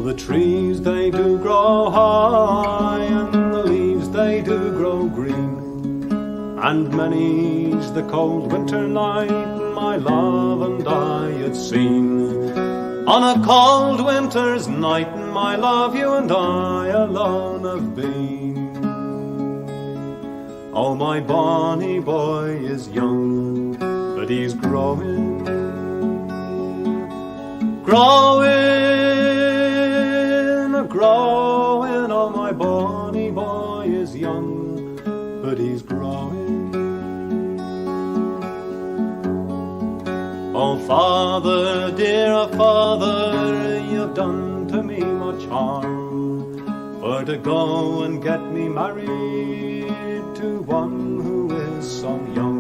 the trees they do grow high, and the leaves they do grow green, and many's the cold winter night my love and I had seen. On a cold winter's night, my love, you and I alone have been. Oh, my bonny boy is young, but he's growing, growing. Oh, my bonny boy is young, but he's growing. Oh, father, dear father, you've done to me much harm, for to go and get me married to one who is so young.